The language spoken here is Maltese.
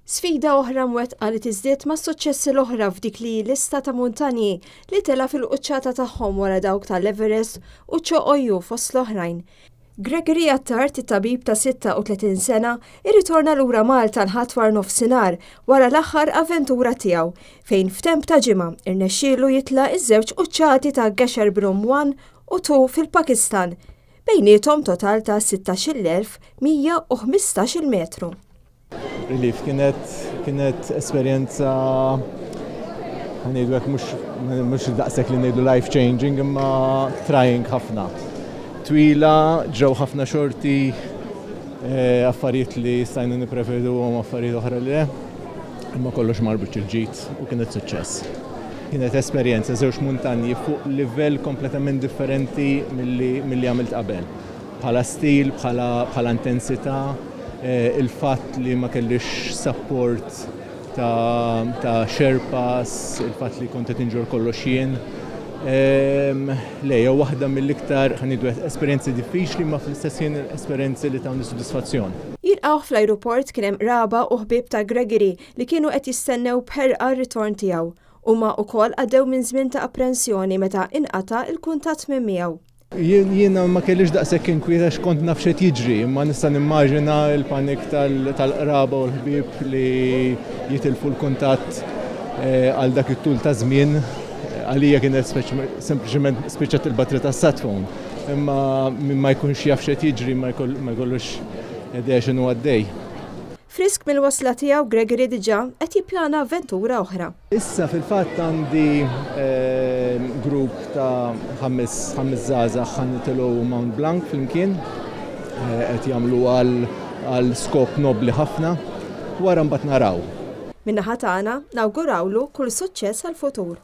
Sfida oħra mwettqa li tiżdied ma' suċċessi l-oħra f'dik li lista ta' muntanji li tela fil-quċċata tagħhom wara dawk tal-Everest u ċoqojju fost l-oħrajn. Gregory Attard, it-tabib ta' 36 sena, irritorna lura Malta nħatwar nofsinhar wara l-aħħar avventura tiegħu fejn f'temp ta' ġimgħa irnexxielu jitla' iż-żewġ quċċati ta' Gasherbrum 1 u 2 fil-Pakistan, bejniethom total ta' 16,115 metru. Relief kienet esperjenza ngħidu hekk mhux daqshekk li ngħidu life changing imma trying ħafna. Twila ġew ħafna xorti affarijiet li stajna nippreveduhom affarijiet oħra li imma kollox marbut il-ġid u kienet suċċess. Kienet esperjenza żewġ muntanji fuq livell kompletament differenti milli għamilt qabel. Bħala stil, bħala intensità, il-fatt li ma kellix support ta' Sherpas, il-fatt li kont qed inġor kollox jien. Lejja waħda mill-iktar ħanidu esperjenzi diffiċli ma fl-istess ħin esperjenzi li tawni sodisfazzjon. Jilqgħu fl-ajruport kien hemm raba u ħbieb ta' Gregory li kienu qed jistennew b'ħerqa r-ritorn tiegħu. Huma wkoll għaddew minn żmien ta' apprensjoni meta inqata' il-kuntatt minn miegħu. Jiena ma kellix daqshekk inkwieta x'kont naf x'qed jiġri, imma nista' nimmaġina l-panik tal-qraba u l-ħbieb li jitilfu l-kuntatt għal dak it-tul ta' żmien. Għalija kienet sempliċement spiċċat il-batri tas-satphone, imma min ma jkunx jaf x'qed jiġri ma jkollux idea x'inhu għaddej. Frisk mill-wasla tiegħu Gregory diġà qed jippjana avventura oħra. Issa fil-fatt għandi grupp ta' ħames żgħażagħ ħanitilgħu Mount Blanc flimkien qed jagħmlu għal skop nobli ħafna wara mbagħad naraw. Min-naħa tagħna nawgurawlu kull suċċess għall-futur.